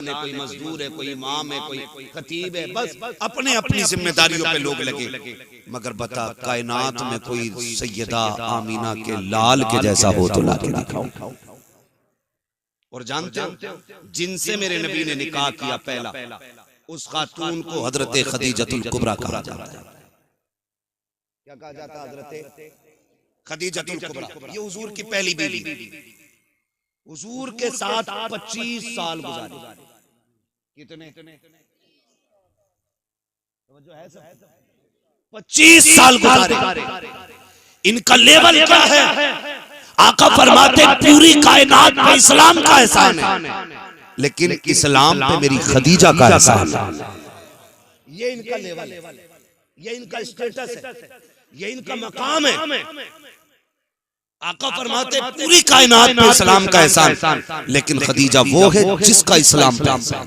है, कोई मजदूर है, कोई इमाम है, कोई खतीब है, बस अपने अपनी जिम्मेदारियों पे लोग लगे। मगर बता कायनात में कोई सैयदा आमीना के लाल के जैसा हो तो लाके दिखाओ। और जानते हो जिनसे मेरे नबी ने निकाह किया पहला, उस खातून को हजरत खदीजतुल कुबरा कहा जाता है। क्या कहा जाता है? हजरत खदीजतुल कुबरा। ये हुजूर की पहली बीवी। हुजूर के साथ 25 साल गुजारे। कितने? 25 साल गुजारे। इनका लेवल क्या है? आका फरमाते पूरी कायनात में इस्लाम का एहसान है, लेकिन इस्लाम पे मेरी खदीजा का एहसान है। ये इनका लेवल है, ये इनका स्टेटस है, ये इनका मकाम है। आका फरमाते पूरी कायनात में इस्लाम का एहसान, लेकिन खदीजा वो है जिसका इस्लाम पे एहसान।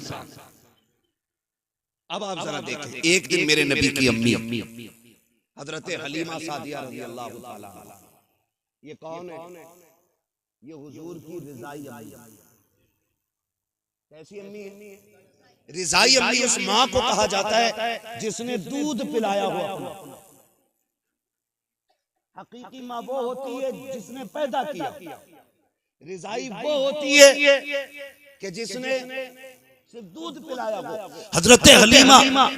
अब आप जरा देखें, एक दिन मेरे नबी की अम्मी हजरत हलीमा सादिया रज़ी अल्लाह ताला अन्हा, ये कौन है? ये हुजूर की रिज़ाई अम्मी। कैसी अम्मी है? रिज़ाई अम्मी उस माँ को कहा जाता है जिसने दूध पिलाया हुआ। हकीकी माँ वो होती है जिसने पैदा किया। रिज़ाई वो होती है कि जिसने सिर्फ दूध पिलाया। हजरत हलीमा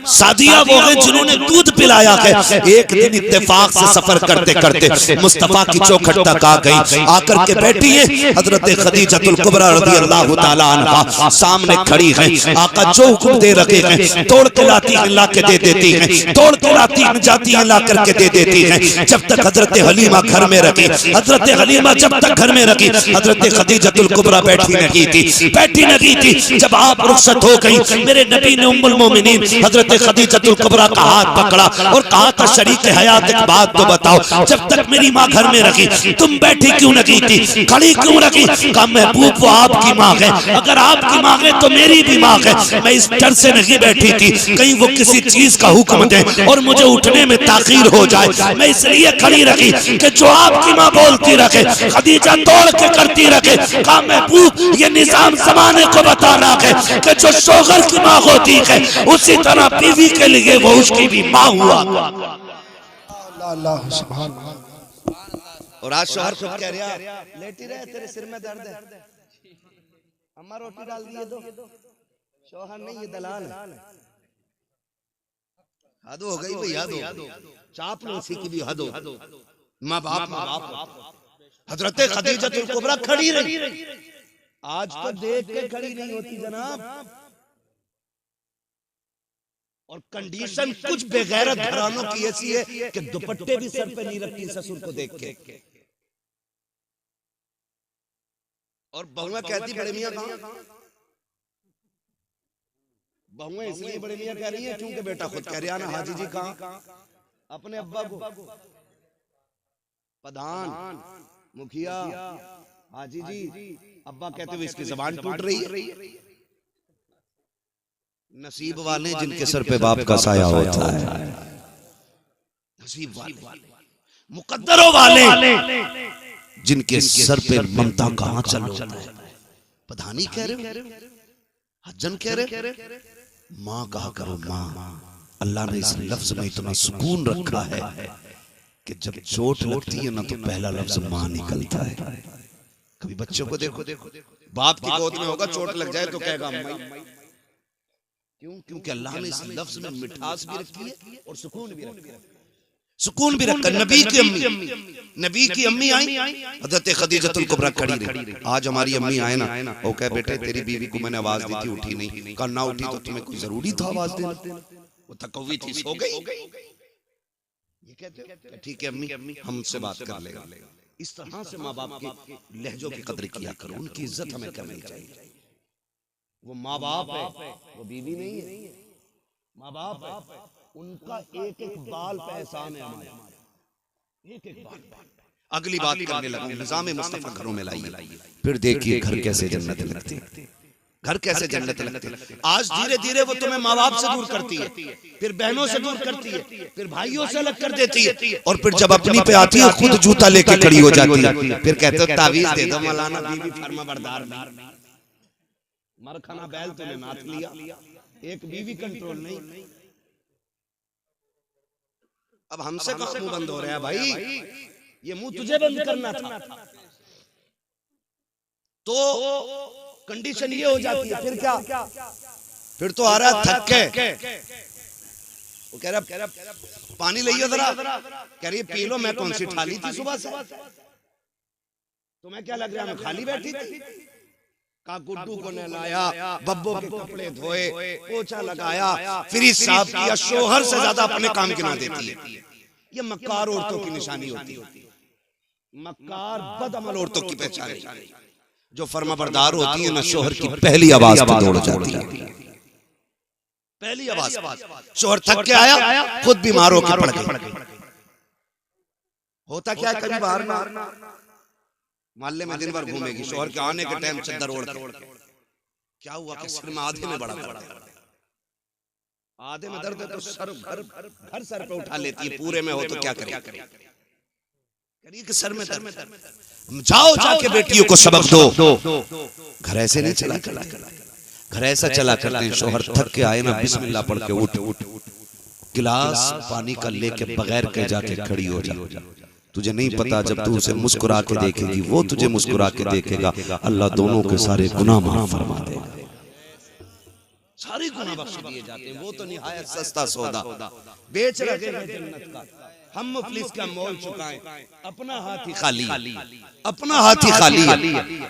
सादिया वो है जिन्होंने दूध पिलाया है। एक दिन इत्तेफाक से सफर करते करते मुस्तफा की चौखट तक आ गई। आकर के बैठी है हजरत खदीजतुल कुबरा रज़ी अल्लाह ताला अन्हा, सामने खड़ी है। आका जो हुक्म दे रखे हैं तोड़ के लाती हैं, ला के दे देती हैं, तोड़ के लाती हैं, जाती हैं, ला करके दे देती हैं। जब तक हजरत हलीमा घर में रखी, हजरत हलीमा जब तक घर में रखी, हजरत खदीजतुल कुबरा बैठी नहीं थी। जब आप हो गई, मेरे नबी ने उम्मुल मोमिनीन हजरत खदीजतुल कुबरा का हाथ पकड़ा और कहा था शरीक हयात एक बात तो बताओ, जब तक मेरी माँ घर में रखी तुम बैठी क्यों नहीं थी, खड़ी क्यों रखी? कहा महबूब वो आपकी माँ है, अगर आपकी माँ है तो मेरी भी माँ है। मैं इस डर से नहीं बैठी थी कहीं वो किसी चीज का हुक्म दे और मुझे उठने में ताखीर हो जाए, मैं इसलिए खड़ी रखी कि जो आपकी माँ बोलती रखे, खदीजा तोड़ के करती रखे। कहा महबूब ये निजाम जमाने को बता रहा है कि जो शोहर की माँ होती है उसी तरह बीवी के लिए वो उसकी भी माँ हुआ। और आज शोहर खुद कह रहा लेटी रहे, तेरे सिर में दर्द है, अम्मा रोटी डाल दिए दो। शोहर नहीं, ये दलाल है। हद हो गई भाई, हद हो। चापलूसी की भी हद हो। माँ बाप हजरत खदीजतुल कुबरा खड़ी रही। आज तो देख के खड़ी नहीं होती जनाब। और कंडीशन कुछ बेगैरत घरानों की ऐसी है कि दुपट्टे भी सर पे नहीं रखती ससुर को देख के। और बहुएं कहती बड़े मियां कहां? बहुएं इसलिए बड़े मियां कह रही है क्योंकि बेटा खुद कह रहा ना हाजी जी कहां? अपने अब्बा को प्रधान मुखिया हाजी जी अब्बा कहते हुए इसकी जबान टूट रही है। नसीब वाले जिनके सर पे बाप का साया होता है, नसीब वाले, मुकद्दरों वाले जिनके सर पे ममता का आंचल होता है। प्रधानी कह रहे हो, हज्जन कह रहे, माँ कहा करो माँ। अल्लाह ने इस लफ्ज में इतना सुकून रखा है कि जब चोट लगती है ना तो पहला लफ्ज माँ निकलता है। कभी बच्चों को देखो, बाप की गोद में होगा, चोट लग जाए तो कहेगा अम्मा। क्यों? क्योंकि अल्लाह ने इस लफ्ज में मिठास भी रखी है और सुकून भी रखा है। सुकून भी रखा। नबी की अम्मी आई, हजरत खदीजतुल कुबरा खड़ी रही। आज हमारी अम्मी आए ना, वो कहे बेटे तेरी बीवी को मैंने आवाज दी थी, उठी नहीं। कहा ना उठी तो तुम्हें कोई जरूरी था आवाज देना? वो तकव्वी थी, सो गई। ये कहते ठीक है अम्मी, हमसे बात कर लेगा। इस तरह से माँ बाप के लहजों की कदर किया करो, उनकी इज्जत हमें करनी चाहिए। वो माँ बाप है, वो बीवी नहीं है। माँ बाप है, उनका एक एक बाल पे एहसान है हमारे, एक एक बाल। अगली बात करने लगा, निज़ाम मुस्तफा घरों में लाइए, फिर देखिए घर कैसे जन्नत लगती है, घर कैसे जन्नत लगती है। आज धीरे धीरे वो तुम्हें माँ बाप से दूर करती है, फिर बहनों से दूर करती है, फिर भाइयों से अलग कर देती है, और फिर जब अपनी पे आती है खुद जूता लेके खड़ी हो जाती है। फिर कहते हो तावीज दे दो मौलाना, बीवी फर्मा बरदार। मरखाना बैल तूने नाथ लिया, एक बीवी कंट्रोल नहीं। अब हमसे कहाँ मुंह बंद हो रहा है भाई, ये मुंह तुझे बंद करना था। तो कंडीशन ये हो जाती है, फिर क्या, फिर तो आ रहा थक के, वो कह रहा पानी लियो जरा, कह रही पी लो, मैं कौन सी ठाली थी सुबह से, तुम्हें क्या लग रहा है मैं खाली बैठी थी। का गुड्डू को नहलाया, बब्बो के कपड़े धोए, पोछा लगाया, फिर साहब किया, शोहर से ज्यादा अपने काम की ना देती है। ये मक्कार औरतों की निशानी होती है, मक्कार बदअमल औरतों की पहचान है। जो फर्माबरदार होती है ना, शोहर की पहली आवाज पे दौड़ जाती है, पहली आवाज। शोहर थक के आया, खुद बीमार होकर पड़ गया। होता क्या है, कभी बाहर ना मोहल्ले में दिन भर घूमेगी, शोहर के आने के टाइम चद्दर ओढ़ के, क्या हुआ कि सिर में आधे में बड़ा दर्द है, आधे में दर्द है तो सर घर सर पे उठा लेती है, पूरे में हो तो क्या करे, करिए कि सर में दर्द। जाओ जाके बेटियों को सबक दो। घर ऐसे नहीं चला, घर ऐसा चला करते हैं, शोहर थक के आए ना, बिस्मिल्लाह पढ़ के उठ, गिलास पानी का लेके बगैर कह जाके खड़ी हो जा। तुझे नहीं पता, जब तू उसे मुस्कुरा के देखेगी, वो तुझे मुस्कुरा के देखेगा, अल्लाह दोनों के सारे गुनाह माफ फरमा देगा, सारे गुनाह बख्श दिए जाते हैं। वो तो निहायत सस्ता सौदा बेच रहे हैं जन्नत का, हम मुफलिस का मोल चुकाएं, अपना हाथ ही खाली, अपना हाथ ही खाली।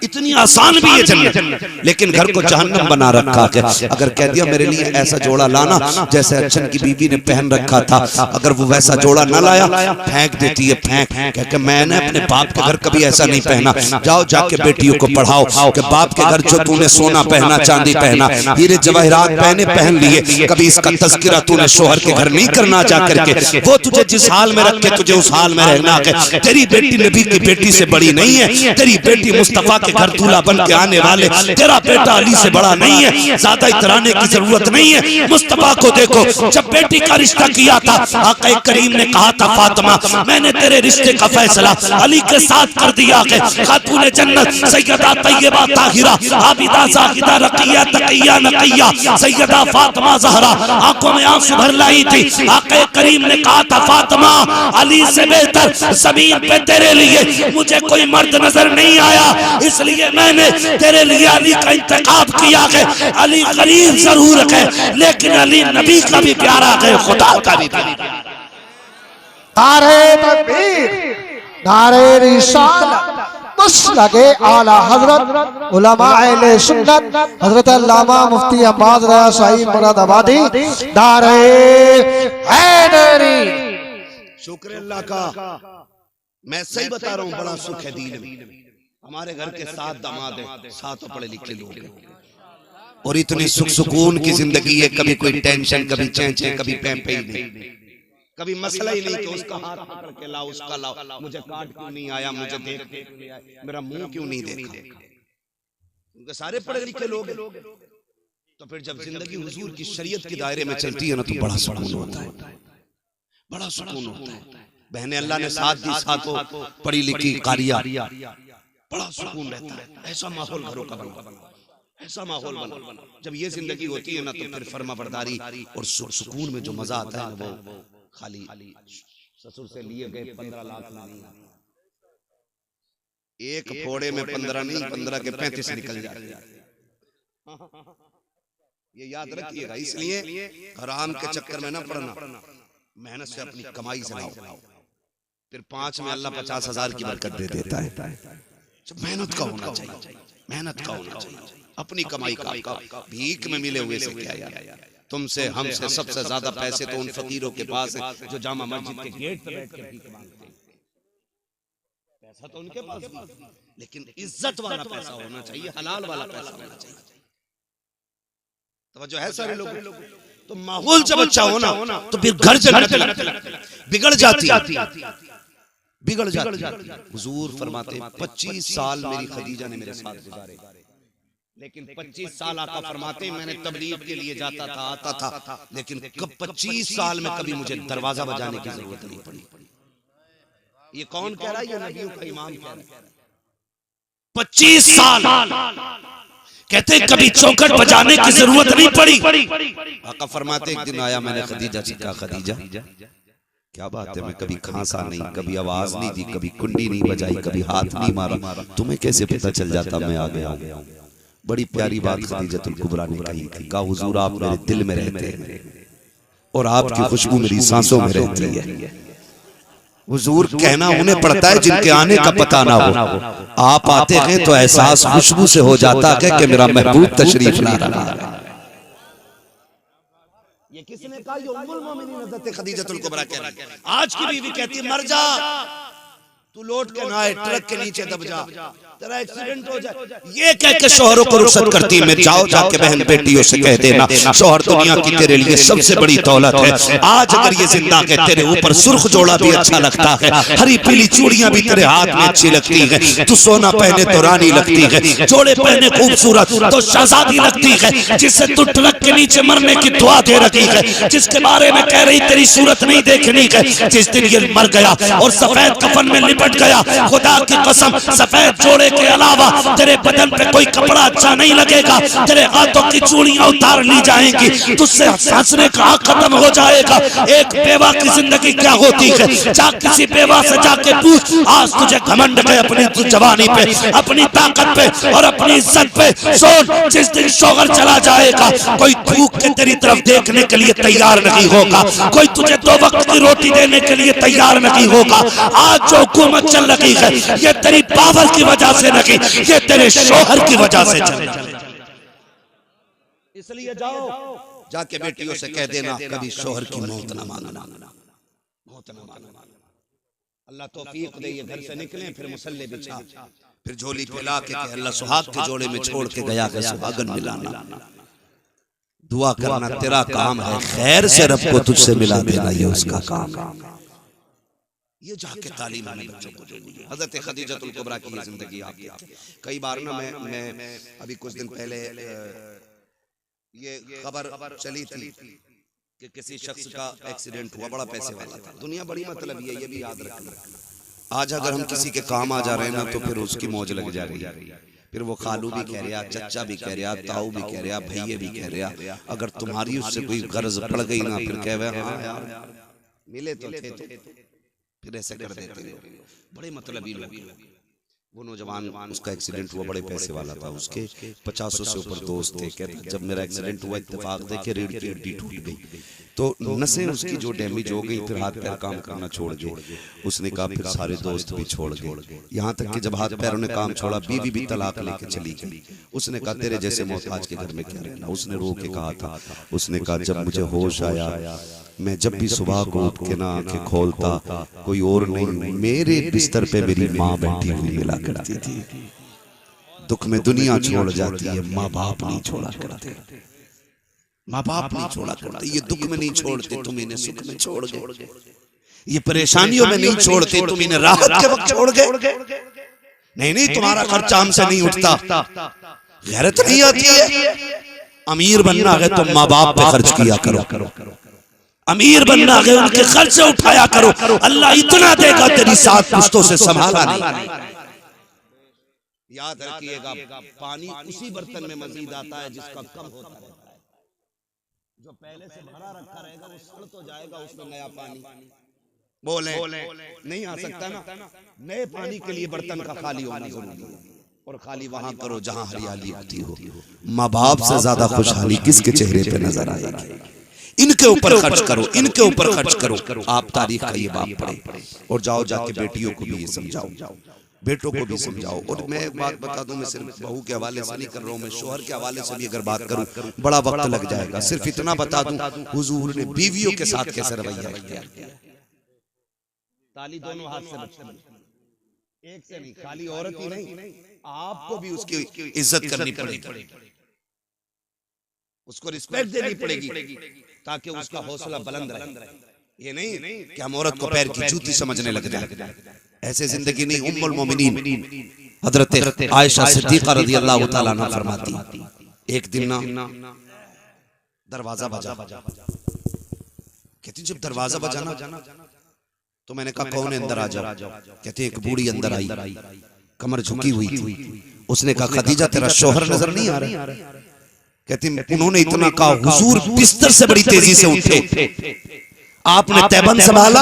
इतनी आसान भी है जन्नत, लेकिन घर को जहन्नम बना रखा है। अगर कह दिया मेरे लिए ऐसा जोड़ा लाना जैसे अच्छन की बीवी ने पहन रखा था, अगर वो वैसा जोड़ा ना लाया, फेंक देती है, फेंक कह के मैंने अपने बाप के घर कभी ऐसा नहीं पहना। जाओ जाके बेटियों को पढ़ाओ कि बाप के घर जो तूने सोना पहना, चांदी पहना, हीरे जवाहरात पहन लिए, कभी इसका तज़किरा तूने शोहर के घर नहीं करना जा करके। वो तुझे जिस हाल में रखे, तुझे उस हाल में रहना है। तेरी बेटी नबी की बेटी से बड़ी नहीं है, तेरी बेटी मुस्तफा के घर दूल्हा बन के आने वाले, तेरा बेटा अली से बड़ा नहीं है, ज्यादा इतराने की जरूरत नहीं है। मुस्तफा को देखो, जब बेटी का रिश्ता किया था, आका करीम ने कहा था, फातिमा मैंने तेरे रिश्ते का फैसला अली के साथ कर दिया है। खातून जन्नत सैयदा तैयबा ताहिरा आबिदा ज़ाहिदा रक़िया तक़िया नक़िया सैयदा फातिमा ज़हरा आंखों में आंसू भर लाई थी। आका करीम ने कहा था, फातिमा अली से बेहतर ज़मीन पे तेरे लिए मुझे कोई मर्द नजर नहीं आया, इसलिए मैंने तेरे लिए अली का इंतखाब किया है। अली गरीब जरूर है, लेकिन अली नबी का भी प्यारा है, खुदा का भी प्यारा। नारे तकबीर, नारे रिसालत, बस लगे आला हजरत उलमा अहले सुन्नत हजरत अल्लामा मुफ्ती अब्बास रज़ा साहिब मुरादाबादी, नारे हैदरी। शुक्र अल्लाह का, मैं सही बता रहा हूँ, बड़ा सुख है दीन में। हमारे घर के 7 दामाद हैं, 7 पढ़े लिखे लोग हैं, और इतनी सुख सुकून की जिंदगी है। कभी कोई टेंशन, कभी चेंचे, कभी पैंपे ही नहीं, कभी मसला ही नहीं कि उसका हाथ पकड़ के लाओ, उसका लाओ, मुझे कार्ड क्यों नहीं आया, मुझे देख मेरा मुंह क्यों नहीं देखा। उनके सारे पढ़े लिखे लोग हैं। तो फिर जब जिंदगी हुजूर की शरीयत के दायरे में चलती है ना, तो बड़ा सुकून होता है, बड़ा सुकून होता है। बहने अल्लाह ने साथ दी, साथों पढ़ी लिखी कारिया, बड़ा सुकून रहता है। ऐसा माहौल घरों का बना, ऐसा माहौल बना। जब ये जिंदगी होती है ना, तो फिर फर्माबरदारी और सुकून में जो मजा आता है ना, वो खाली ससुर से लिए गए 15 लाख नहीं, एक फोड़े में 15 नहीं, 15 के 35 निकल जाते हैं। ये याद रखिएगा। इसलिए हराम के चक्कर में ना पड़ना, मेहनत से अपनी कमाई से लाओ, फिर 5 में अल्लाह 50,000 की बरकत दे देता है। मेहनत का होना चाहिए, मेहनत का होना चाहिए, अपनी कमाई का। भीख में मिले हुए से क्या यार, तुमसे हमसे सबसे ज्यादा पैसे तो उन फकीरों के पास है जो जामा मस्जिद के गेट पे बैठ के भीख मांगते हैं। पैसा तो उनके पास भी, लेकिन इज्जत वाला पैसा होना चाहिए, हलाल वाला पैसा होना चाहिए। तवज्जो है सारे लोग। तो माहौल जब अच्छा होना, तो फिर घर बिगड़ जाती, बिगड़ जाती। हुजूर फरमाते 25 साल मेरी खदीजा ने मेरे साथ गुजारे, लेकिन 25 साल आका फरमाते मैंने तबलीग के लिए जाता था, आता था, लेकिन कब 25 साल में कभी मुझे दरवाजा बजाने की जरूरत नहीं पड़ी। ये कौन कह रहा है? ये नबियों का इमाम कह रहा है। 25 साल कहते कभी चौखट बजाने की जरूरत नहीं पड़ी। आका फरमाते एक दिन आया, मैंने खदीजा से कहा, खदीजा क्या बात है, मैं कभी खांसा नहीं, कभी आवाज नहीं दी, कभी कुंडी नहीं बजाई, कभी हाथ नहीं मारा, तुम्हें कैसे पता चल जाता मैं आ गया? बड़ी प्यारी बात खदीजतुल कुबरा ने कही थी, कहा हुजूर आप मेरे दिल में रहते हैं और आपकी खुशबू मेरी सांसों में रहती है। हुजूर कहना उन्हें पड़ता है जिनके आने का पता ना हो। आप आते हैं तो एहसास खुशबू से हो जाता है कि मेरा महबूब तशरीफ ला रहा है। ये किसने कहा? ये उम्मुल मोमिनीन हज़रत खदीजतुल कुबरा कह रही है। आज की बीवी कहती है मर जा, तू लौट के ना आए, ट्रक के नीचे दब जा, तेरा एक्सीडेंट हो जाए। ये कह के शोहरों को रुखसत करती है, जाओ जाके बहन बेटियों से कह देना शोहर दुनिया की तेरे लिए सबसे बड़ी दौलत है। आज अगर ये जिंदा है तेरे ऊपर सुर्ख जोड़ा भी अच्छा लगता है, हरी पीली चूड़ियां भी तेरे हाथ में अच्छी लगती है, तू सोना पहने तो रानी लगती है, जोड़े पहने खूबसूरत तो शहजादी लगती है, जिससे तू ट्रक के नीचे मरने की दुआ दे रखी है, जिसके बारे में कह रही तेरी सूरत नहीं देखनी है, जिस दिन ये मर गया और सफेद कफन में लिपट गया, खुदा की कसम सफेद जोड़े के अलावा तेरे बदन पे कोई कपड़ा अच्छा नहीं लगेगा, तेरे हाथों की चूड़ियां उतार ली जाएंगी, तुझसे हंसने का हक खत्म हो जाएगा। एक बेवा की जिंदगी क्या होती है? जा किसी बेवा से जाके पूछ, आज तुझे घमंड है अपनी जवानी पे, अपनी ताकत पे और अपनी इज्जत पे। सोच जिस दिन शोहर चला जाएगा कोई थूक के तेरी तरफ देखने के लिए तैयार नहीं होगा, कोई तुझे 2 वक्त की रोटी देने के लिए तैयार नहीं होगा। आज जो हुकूमत चल रही है ये तेरी पावर की वजह से नहीं, ये तेरे शोहर की वजह से चल रही है। इसलिए जाओ जाके बेटियों से कह देना कभी शोहर की मौत ना मांगना, मौत ना मांगना। अल्लाह तौफीक दे, ये घर से निकले फिर मुसल्ले बिछा, फिर झोली फैला के अल्लाह सुहाग के जोड़े में छोड़ के गया है सुहागन मिलाना। दुआ करना तेरा काम है, खैर से रब को तुझसे मिला देना ये उसका काम है। ये जाके तालीम हमें बच्चों को देनी है। हज़रत खदीजतुल कुबरा की जिंदगी आपकी। कई बार ना मैं अभी कुछ दिन पहले ये खबर चली थी कि किसी शख्स का एक्सीडेंट हुआ, बड़ा पैसे वाला था। दुनिया बड़ी मतलब ये भी याद रखना, आज अगर हम किसी के काम आ जा रहे हैं ना तो फिर उसकी मौज लग जा रही है, फिर वो खालू भी कह रहा, चचा भी कह रहा, ताऊ भी कह रहा, भैये भी कह रहा। अगर तुम्हारी उससे कोई गर्ज पड़ गई ना फिर कह रहे हाँ यार मिले तो थे तो फिर ऐसे कर देते हो। बड़े मतलब लोग। वो नौजवान उसका एक्सीडेंट हुआ, बड़े पैसे वाला था, उसके 50 से ऊपर दोस्त थे। कहते जब मेरा एक्सीडेंट हुआ इत्तेफाक देखे रीढ़ की हड्डी टूट गई, तो नसें उसकी जो डैमेज हो गई, फिर हाथ पैर काम करना छोड़ गए। उसने कहा फिर सारे दोस्त भी छोड़ गए, यहाँ तक कि जब हाथ पैरों ने काम छोड़ा बीवी भी तलाक लेके चली गई। उसने कहा तेरे जैसे मोहताज के घर में क्या रहना। उसने रो के कहा था, उसने कहा जब मुझे होश आया मैं जब भी सुबह को उठ के ना आंखें खोलता कोई और नहीं मेरे बिस्तर पे मेरी माँ बैठी हुई मिला करती थी। दुख में दुनिया छोड़ जाती है, माँ बाप नहीं छोड़ा करते, माँ बाप नहीं छोड़ा करते। ये दुख में नहीं छोड़ते, तुम इन्हें सुख में छोड़ गए। ये परेशानियों में नहीं छोड़ते, तुम इन्हें राहत के वक्त छोड़ गए। नहीं तुम्हारा खर्चा हमसे नहीं उठता, गैरत नहीं आती है। अमीर बनना है तो माँ बाप पे खर्च किया करो, अमीर बनना है उनके खर्चे उठाया करो। अल्लाह इतना देगा तेरी 7 पुश्तों से संभाला नहीं। याद रखिएगा पानी उसी बर्तन में मजीद आता है जिसका कम होता रहता है। जो पहले से भरा रखा रहेगा वो सड़ तो जाएगा, उसमें नया पानी बोले नहीं आ सकता ना। नए पानी के लिए बर्तन का खाली होना जरूरी है, और खाली वहां करो जहां हरियाली होती हो। माँ बाप से ज्यादा खुशहाली किसके चेहरे पे नजर आएगी? इनके ऊपर खर्च करो, इनके ऊपर खर्च करो। आप तारीख का ये बाप पढ़े और जाओ जाके बेटियों को भी ये समझाओ, बेटों को भी समझाओ। और मैं एक बात बता दूं, मैं सिर्फ बहू के हवाले से नहीं कर रहा हूं, मैं शोहर के हवाले से भी अगर बात करूं बड़ा वक्त लग जाएगा। सिर्फ इतना बता दूं हुजूर ने बीवियों के साथ कैसे रवैया इख्तियार किया। ताली दोनों हाथ से बचती, एक से नहीं, खाली औरत ही नहीं आपको भी उसकी इज्जत करनी पड़ेगी, उसको रिस्पेक्ट देनी पड़ेगी ताकि उसका हौसला बुलंद रहे। ये नहीं कि हम औरत को पैर की जूती समझने लग जाए, ऐसे जिंदगी नहीं। उम्मुल मोमिनीन हजरत आयशा सिद्दीका रज़ियल्लाहु तआला अन्हा फरमाती, एक दिन ना दरवाजा बजा। कहती जब दरवाजा बजा ना तो मैंने कहा कौन है अंदर आ जाओ। कहते एक बूढ़ी अंदर आई, कमर झुकी हुई थी। उसने कहा खदीजा तेरा शोहर नजर नहीं आ रहा? कहती उन्होंने इतना कहा हुजूर बिस्तर से बड़ी तेजी से उठे, आपने तैबन संभाला,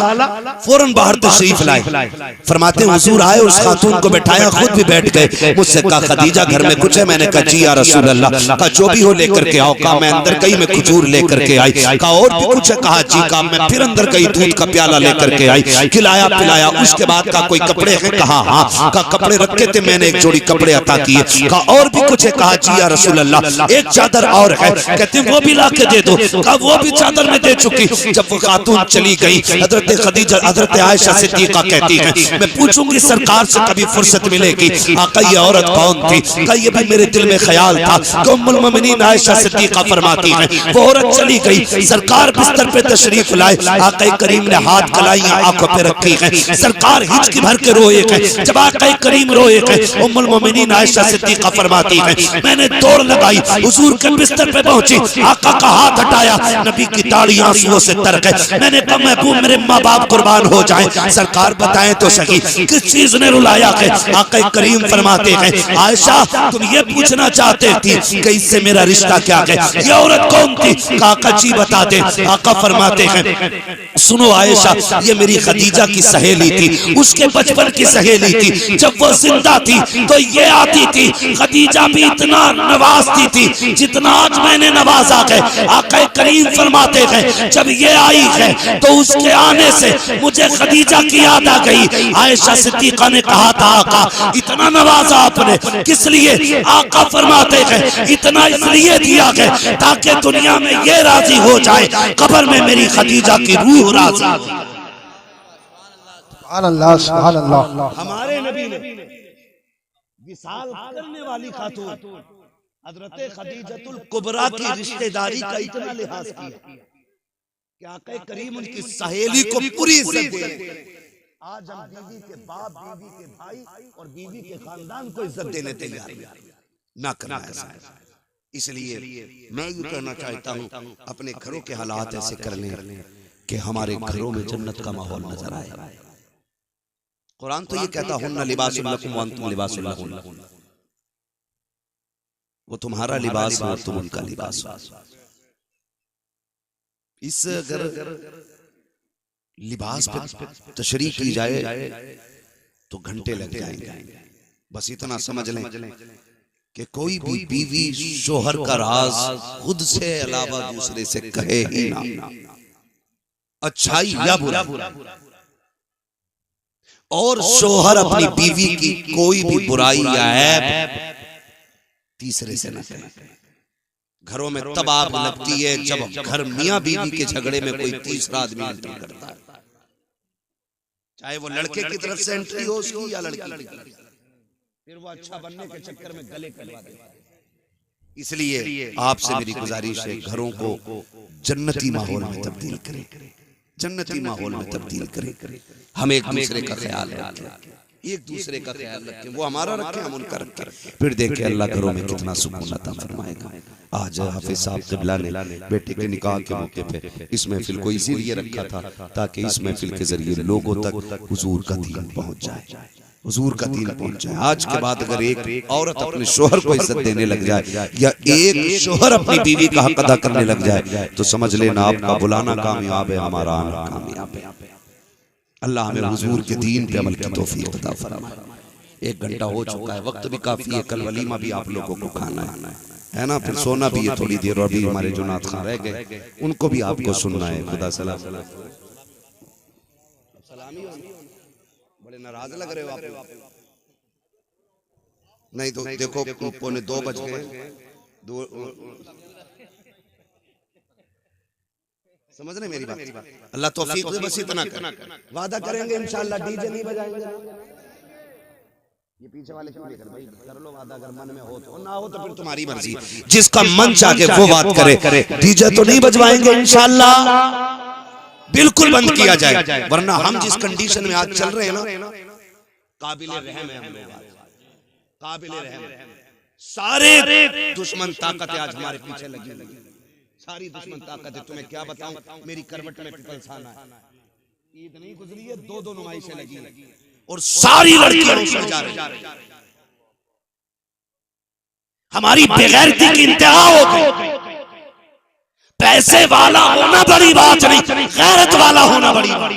फौरन बाहर तशरीफ लाए। फरमाते हुजूर आए, उस खातून को बैठाया, खुद भी बैठ गए। मुझसे कहा खदीजा घर में कुछ है? मैंने कहा जी या रसूल अल्लाह। कहा जो भी हो लेकर के आओ। कहा मैं अंदर गई, मैं खजूर लेकर के आई। कहा और भी कुछ है? कहा जी। कहा मैं फिर अंदर गई, दूध का प्याला लेकर के आई, खिलाया पिलाया। उसके बाद कहा कोई कपड़े हैं? कहा हाँ। कहा कपड़े रखे थे, मैंने एक जोड़ी कपड़े अता किए। कहा और भी कुछ है? कहा जी या रसूल अल्लाह एक चादर और है। कहते वो भी ला के दे दो। कहा वो भी चादर में दे चुकी। जब वो खातून चली गई, हजरत खदीजा हजरत आयशा सिद्दीका कहती हैं मैं पूछूंगी सरकार से कभी फुर्सत मिलेगी, आका ये औरत कौन थी? कहा ये भी मेरे दिल में ख्याल था। उम्मुल मोमिनीन आयशा सिद्दीका फरमाती हैं वो औरत चली गई, सरकार बिस्तर पे तशरीफ लाए, आका करीम ने हाथ कलाइयां आंखों पे रखी हैं, सरकार हिचकी भर के रोए हैं। जब आका करीम रोए हैं, उम्मुल मोमिनीन आयशा सिद्दीका फरमाती हैं मैंने दौड़ लगाई, हुजूर के बिस्तर पे पहुंची, आका का हाथ हटाया, नबी की दाढ़ी आंसुओं से तर गई। मैंने कहा महबूब मेरे माँ बाप कुर्बान हो जाएं। सरकार बताएं तो सही किस चीज ने रुलाया है? आका करीम फरमाते हैं आयशा तुम ये पूछना चाहते थी कि इससे मेरा रिश्ता क्या है? ये औरत कौन थी? आका जी बता दे। आका फरमाते हैं सुनो आयशा ये मेरी खदीजा की सहेली थी, उसके बचपन की सहेली थी। जब वो जिंदा थी तो ये आती थी, खदीजा भी इतना नवाजती थी जितना आज मैंने नवाजा है। आका करीम फरमाते हैं जब ये आई है तो उसके आने से मुझे खदीजा की याद आ गई। आयशा सिद्दीका ने कहा था आका इतना नवाजा आपने किस लिए? आका फरमाते हैं इतना इसलिए दिया है ताकि दुनिया में ये राजी हो जाए, कब्र में मेरी खदीजा की रूह राजी हो। सुभान अल्लाह, सुभान अल्लाह। हमारे नबी ने विसाल करने वाली खातून हजरत खदीजतुल कुबरा की रिश्तेदारी का इतना लिहाज किया कि आका करीम उनकी सहेली को पूरी इज्जत दे। आज हम बीवी के बाप, बीवी के भाई और बीवी के खानदान को इज्जत देने तैयार ना करना ऐसा। इसलिए मैं ये कहना चाहता हूँ अपने घरों के हालात ऐसे कर लें कि हमारे घरों में जन्नत का माहौल नजर आए। कुरान तो ये कहता हुन्ना लिबासुल लकुम व अंतुम लिबासुल लहुन, वो तुम्हारा लिबास है और तुम उनका लिबास हो। इस अगर लिबास पे तशरीह की जाए तो घंटे लग जाएंगे। बस इतना समझ लें कि कोई भी बीवी शोहर का राज खुद से अलावा दूसरे से कहे ही ना, अच्छाई या बुरा। और शोहर अपनी बीवी की कोई भी बुराई या ऐब तीसरे से न कहे। घरों में तब आग लगती है जब घर मियां बीवी के झगड़े में कोई तीसरा आदमी एंट्री करता है, चाहे वो लड़के की तरफ से एंट्री हो उसकी या लड़की की तरफ से। फिर वो अच्छा बनने के चक्कर में गले कटवा देता है। इसलिए आपसे मेरी गुजारिश है घरों को जन्नती माहौल में तब्दील करें, जन्नती माहौल में तब्दील करें। हम एक दूसरे का ख्याल रखें, एक दूसरे का ख्याल रखें, वो हमारा रखें हम उनका रखें, फिर देखें अल्लाह घरों में कितना सुकून अता फरमाएगा। आज हाफिज साहब क़िबला ने बेटे के निकाह के मौके पे इस महफिल को इसीलिए रखा था ताकि इस महफिल के जरिए लोगों तक हुजूर का दीन पहुंच जाए, हुजूर का दीन पहुंच जाए। आज के बाद अगर एक औरत अपने शोहर को इज्जत देने लग जाए या एक शोहर अपनी बीवी का हक अदा करने लग जाए तो समझ लेना आपका बुलाना कामयाब है, हमारा आना कामयाब है। अल्लाह हमें हुजूर के दीन पे अमल की तौफीक अता फरमाए। 1 घंटा हो चुका है, वक्त भी काफी है, कल वलीमा भी आप लोगों को खाना है ना, फिर सोना भी है थोड़ी देर, और अभी हमारे जो नात खां रह गए उनको भी आपको सुनना है। खुदा सलाम। सलामी बड़े नाराज लग रहे हो आप। नहीं तो देखो 1:45 बज गए, समझ रहे मेरी बात? अल्लाह तौफीक दे, बस इतना वादा करेंगे इंशाअल्लाह डीजे नहीं बजाएंगे। ये पीछे वाले क्यों नहीं कर भाई, कर लो वादा, अगर मन में हो तो, ना हो तो फिर तुम्हारी मर्जी, जिसका मन चाहे वो बात करे। डीजे तो नहीं बजवाएंगे इंशाअल्लाह, बिल्कुल बंद किया जाए, वरना हम जिस कंडीशन में आज चल रहे हैं ना, काबिल रहम है हम लोग, काबिल रहम। सारे दुश्मन ताकतें आज हमारे पीछे लगी, सारी दुश्मन ताकत है। तुम्हें क्या बताऊं, मेरी करवट में पिपलसाना है, ईद नहीं गुजरी है, 2 नुमाइशें लगी और सारी लड़कियां उसमें जा रही। हमारी बेगैरती की इंतहा हो गई। पैसे वाला होना बड़ी बात नहीं, गैरत वाला होना बड़ी बात।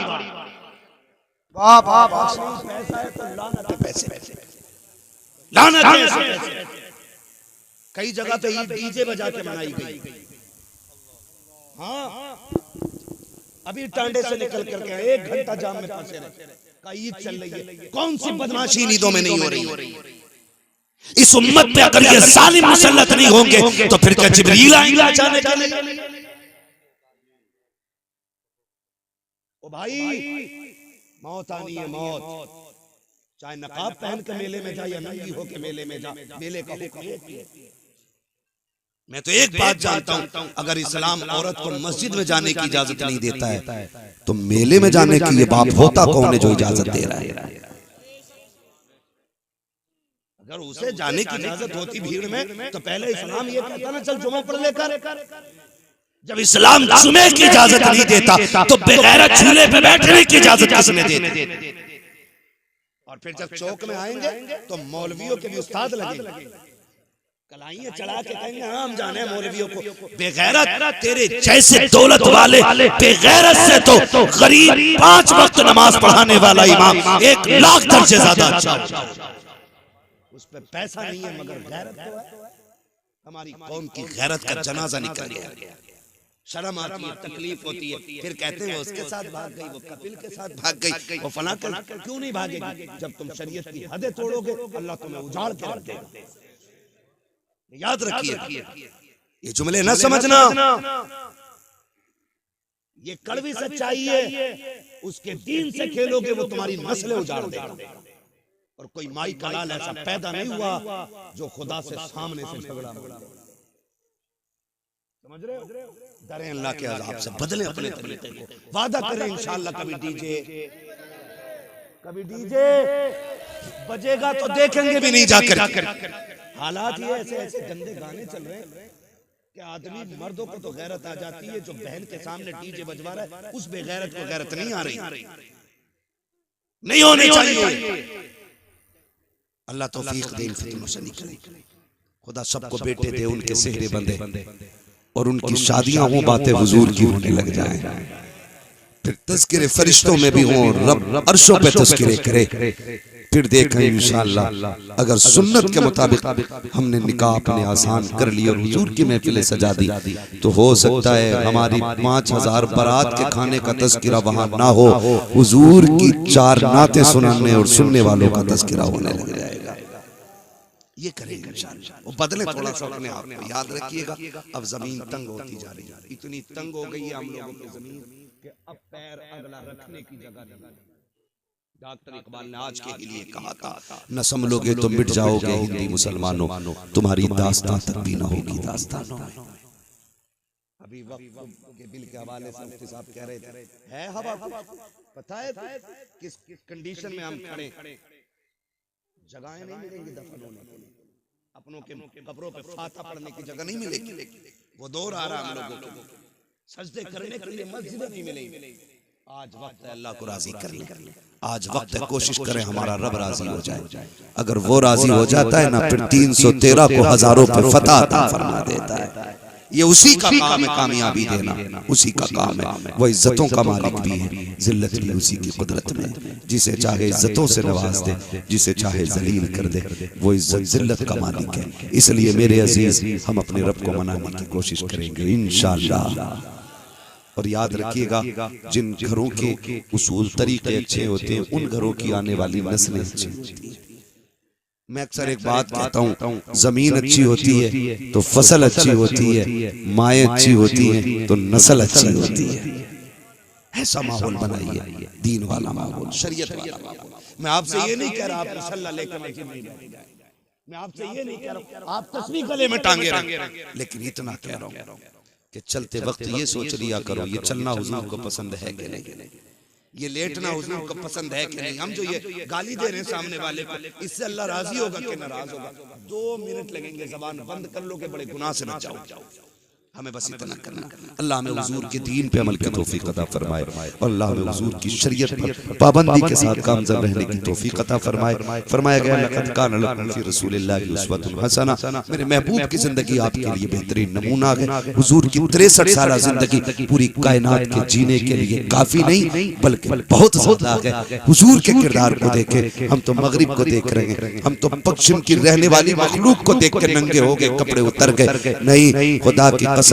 वाह वाह वाह। पैसा है तो लानत है पैसे, लानत है। कई जगह तो ईद डीजे बजा के मनाई गई। हाँ, अभी टांडे से निकल करके 1 घंटा जाम में फंसे रहे, का ईद चल रही है। कौन सी बदमाशी ईदों में नहीं हो रही? इस उम्मत पे अगर ये जालिम मुसल्लत नहीं होंगे तो फिर क्या जिब्रील आएंगे बचाने के लिए? ओ भाई, मौत आनी है, मौत। चाहे नकाब पहन के मेले में जा या नंगी होके मेले में जा, मेले का हुक्म एक ही है। मैं तो एक बात जानता हूं, अगर इस्लाम औरत को मस्जिद में जाने की इजाजत नहीं देता है तो मेले में जाने की ये बाप होता कौन है जो इजाजत दे रहा है? अगर उसे जाने की इजाजत होती भीड़ में तो पहले इस्लाम ये कहता ना, चल जुमा पढ़ लेकर। जब इस्लाम जुमे की इजाजत नहीं देता तो बेगैरत झूले पे बैठने की इजाजत किसने दी? और फिर जब चौक में आएंगे तो मौलवियों के भी उस्ताद लगेंगे, कलाइयां चढ़ा के कहेंगे हाँ हम जाने मौलवियों को। बेगैरत तेरे जैसे दौलत वाले बेगैरत से तो गरीब 5 वक्त नमाज पढ़ाने वाला इमाम 1 लाख दर्जे ज्यादा अच्छा। उस पे पैसा नहीं है मगर गैरत तो है। हमारी कौम की गैरत का जनाजा निकल गया। शर्म आती है, तकलीफ होती है, फिर कहते हैं वो उसके साथ भाग गई, वो कपिल के साथ भाग गई, वो फला कर। क्यों नहीं भागेगी? जब तुम शरीयत की हदें तोड़ोगे अल्लाह तुम्हें उजाड़ के रख देगा। याद रखिए, ये जुमले न समझना, ये कड़वी सच्चाई है। उसके दीन से खेलोगे वो तुम्हारी नस्लें उजाड़ देगा। और कोई माई का लाल ऐसा पैदा नहीं हुआ जो खुदा से सामने से झगड़ा। समझ रहे हो? डरें अल्लाह के अज़ाब से, बदलें अपने तरीके को, वादा करें इंशाअल्लाह कभी डीजे बजेगा तो देखेंगे भी नहीं जाकर। हालात ये ऐसे गंदे गाने चल रहे हैं कि आदमी, मर्दों को तो गैरत आ जाती है, जो बहन के सामने डीजे बजवा रहा है उस बेगैरत को गैरत नहीं आ रही, नहीं होनी चाहिए। अल्लाह तौफीक दे, फितनों से निकले। खुदा सबको बेटे दे, उनके सेहरे बंदे और उनकी शादियां हो, बातें हुजूर की होने लग जाए, फिर तज़किरे फरिश्तों में भी हो, रब अर्शों पे तज़किरे करे। फिर देखें इंशाअल्लाह अगर सुन्नत के मुताबिक हमने निकाह अपने आसान कर लिया और हुजूर की महफिलें सजा दी तो हो सकता है हमारी 5000 बारात के खाने का तज़किरा वहां ना हो, हुजूर की 4 नातें सुनाने और सुनने वालों का तज़किरा होने लग जाएगा। ये करेंगे इंशाअल्लाह। वो बदले थोड़ा सा अपने आप में, याद रखिएगा अब जमीन तंग होती जा रही है, इतनी तंग हो गई है हम लोगों की जमीन कि अब पैर अगला रखने की जगह नहीं। डॉक्टर इकबाल ने आज के लिए कहा था, न संभलोगे तो मिट जाओगे हिंदी मुसलमानों, तुम्हारी दास्तान तक भी न होगी दास्तानों में। अभी वक्त के बिल के हवाले से मुफ्ती साहब कह रहे थे, है हवा, पता है किस कंडीशन में हम खड़े, जगहें नहीं मिलेंगी दफन होने के लिए, अपनों के कब्रों पे फाता पढ़ने की जगह नहीं मिलेगी। वो दौर आ रहा हम लोगों को, सजदे करने के लिए मस्जिदें नहीं मिलेंगी। आज वक्त है अल्लाह को राजी कर ले, आज वक्त है कोशिश करें हमारा रब राजी हो जाए। अगर वो राजी हो जाता है ना, फिर 313 को हजारों पे फतह अता फरमा देता है। ये उसी का काम है, कामयाबी देना उसी का काम है। वो इज्जतों का मालिक भी है, जिल्लत भी उसी की कुदरत में, जिसे चाहे इज्जतों से नवाज दे, जिसे चाहे जलील कर दे, वो इज्जत जिल्लत का मालिक है। इसलिए मेरे अजीज, हम अपने रब को मनाने की कोशिश करेंगे इंशाअल्लाह। और याद रखिएगा, जिन घरों के उसूल तरीके अच्छे होते हैं उन घरों की आने वाली नस्लें अच्छी होती हैं। मैं अक्सर एक बात कहता हूँ, जमीन अच्छी होती है तो फसल अच्छी होती है, माएँ अच्छी होती हैं तो नस्ल अच्छी होती है। ऐसा माहौल बनाइए, दीन वाला माहौल, शरीयत वाला माहौल। मैं आपसे ये नहीं कह रहा आप मुसल्ला लेकर मस्जिद में जाएं, मैं आपसे ये नहीं कह रहा आप तस्बीह गले में टांगे रखें, लेकिन इतना कह रहा हूँ कि चलते वक्त ये सोच लिया करो, ये चलना हुजूर को पसंद है कि नहीं, ये लेटना हुजूर को पसंद है कि नहीं। हम जो ये गाली दे रहे हैं सामने वाले को, इससे अल्लाह राजी होगा कि नाराज होगा? 2 मिनट लगेंगे, जबान बंद कर लो कि बड़े गुनाह से बच जाओ। हमें बस इतना करना। अल्लाह हमें हुजूर के दीन पे अमल की तौफीक अता फरमाए और अल्लाह हमें हुजूर की शरीयत पर पाबंदी के साथ कामयाब रहने की तौफीक अता फरमाए। फरमाया गया लक़द कान लकुम फ़ी रसूलिल्लाहि उस्वतुन हसना, मेरे महबूब की जिंदगी आपके लिए बेहतरीन नमूना है। हुजूर की 63 साल जिंदगी पूरी कायनात के जीने के लिए काफी नहीं बल्कि बहुत ज्यादा है। हुजूर के किरदार को देखे, हम तो मगरिब को देख रहे हैं, हम तो पश्चिम की रहने वाली मखलूक को देख के नंगे हो गए, कपड़े उतर गए। नहीं, खुदा की कसम,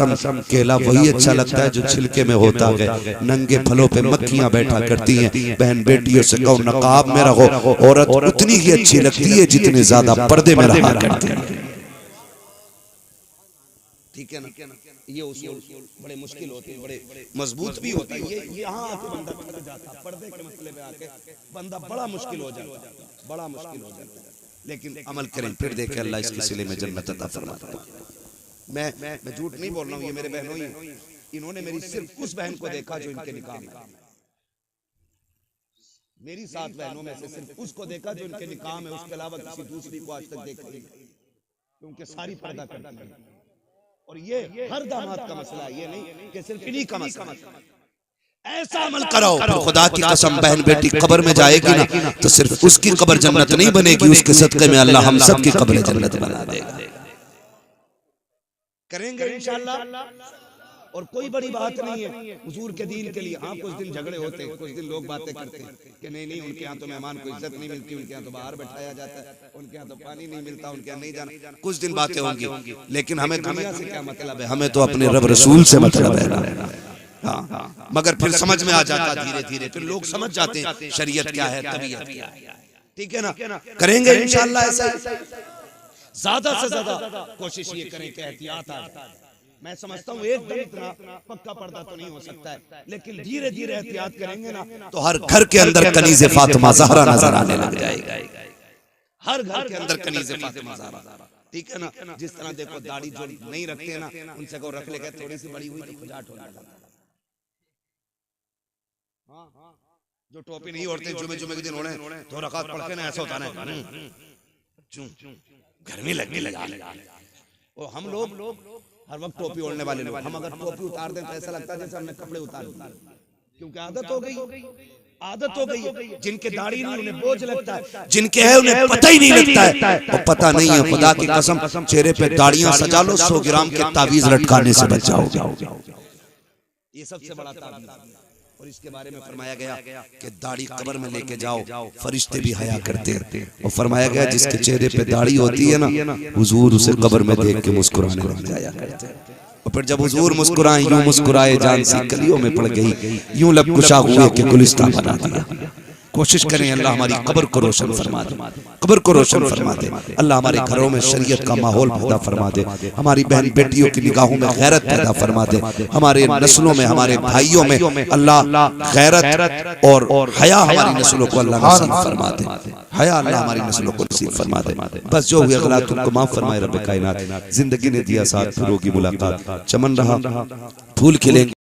केला वही अच्छा लगता है जो छिलके में होता है। नंगे फलों पे मक्खियां बैठा करती हैं। बहन बेटियों से कहो नकाब में रहो, औरत उतनी ही अच्छी लगती है जितने ज्यादा पर्दे में रहा करते हैं। ठीक है ना? ये उसूल बड़े मुश्किल होते हैं, बड़े मजबूत भी होता है। ये यहाँ आके बंदा फंस जाता है, पर्दे के मसले में आके बंदा बड़ा मुश्किल हो जाता है, बड़ा मुश्किल हो जाता है। लेकिन अमल करें, फिर देखें अल्लाह इसके सिले में जन्नत अता फरमाता है। मैं झूठ नहीं बोल रहा हूँ, ये मेरे बहनों ही, इन्होंने मेरी सिर्फ उस बहन को देखा जो इनके निकाह में, मेरी 7 बहनों में से सिर्फ उसको देखा जो इनके निकाह में, उसके अलावा किसी दूसरी को आज तक देखा नहीं, क्योंकि सारी पर्दा करती है। और ये हर दामाद का मसला है, ये नहीं कि सिर्फ इन्हीं का मसला। ऐसा अमल कराओ, फिर खुदा की कसम बहन बेटी कब्र में जाएगी ना तो सिर्फ उसकी कब्र जन्नत नहीं बनेगी, उसके सदके में अल्लाह हम सब की कब्र जन्नत बना देगा। करेंगे इंशाअल्लाह। और कोई बड़ी बात नहीं है हुजूर के दीन के लिए। हाँ, कुछ दिन झगड़े होते हैं, कुछ दिन लोग बातें करते हैं कि नहीं उनके यहाँ तो मेहमान को इज्जत नहीं मिलती, उनके यहाँ तो बाहर बैठाया जाता है, उनके यहाँ तो पानी नहीं मिलता, उनके यहाँ नहीं जाना। कुछ दिन बातें होंगी, लेकिन हमें दुनिया से क्या मतलब है, हमें तो अपने रब रसूल से मतलब है। हाँ, मगर फिर समझ में आ जाता धीरे धीरे, फिर लोग समझ जाते हैं शरीयत क्या है, तबीयत क्या है। ठीक है ना? करेंगे इंशाअल्लाह ऐसा। ज्यादा से ज्यादा कोशिश ये करें कि एहतियात आ जाए। मैं समझता हूँ एकदम इतना पक्का पर्दा तो नहीं हो सकता है, लेकिन धीरे धीरे एहतियात करेंगे ना तो हर घर के अंदर कनीज़े फातिमा ज़हरा नजर आने लग जाएगा। हर घर के अंदर कनीज़े फातिमा ज़हरा। ठीक है ना? जिस तरह देखो दाढ़ी जो नहीं रखते ना, उनसे को रख लेगा, थोड़ी सी बड़ी हुई तो खुजाट हो जाता है। जो टोपी नहीं ओढ़ते, जुमे के दिन ओढ़े तो रकात पढ़ के ना ऐसा होता है, गर्मी लगने लगा। और हम लोग हर वक्त टोपी ओढ़ने वाले लोग, हम अगर टोपी उतार दें तो ऐसा लगता है जैसे हमने कपड़े उतार दिए, क्योंकि आदत हो गई। जिनके दाढ़ी नहीं उन्हें बोझ लगता है, जिनके है उन्हें पता ही नहीं लगता है। और पता नहीं है, खुदा की कसम चेहरे पे दाढ़ियां सजा लो, 100 ग्राम के तावीज लटकाने से बच जाओगे। ये सबसे बड़ा तावीज। और इसके बारे में फरमाया गया कि दाढ़ी कब्र में लेके जाओ, फरिश्ते भी हया करते हैं। और फरमाया गया जिसके चेहरे पे दाढ़ी होती है ना, हुजूर उसे कब्र में देख के मुस्कुराने लग जाया करते हैं। और फिर जब हुजूर मुस्कुराए, यूं मुस्कुराए जान सी कलियों में पड़ गई, यूं लब कुशा हुए कि गुलिस्तान बना दिया। कोशिश करें अल्लाह हमारी कब्र को रोशन फरमा दे, कब्र को रोशन फरमा दे। अल्लाह हमारे घरों में शरीयत का माहौल पैदा फरमा दे, हमारी बहन बेटियों की निगाहों में गैरत पैदा फरमा दे, हमारे नस्लों में, हमारे भाइयों में अल्लाह गैरत और हया हमारी नस्लों को अल्लाह नसीब फरमा दे। हया अल्लाह हमारी नस्लों को नसीब फरमा दे। बस जो हुए गलत तुमको माफ फरमाए रब कायनात। जिंदगी ने दिया साथ, फिर होगी मुलाकात, चमन रहा फूल खिलेंगे।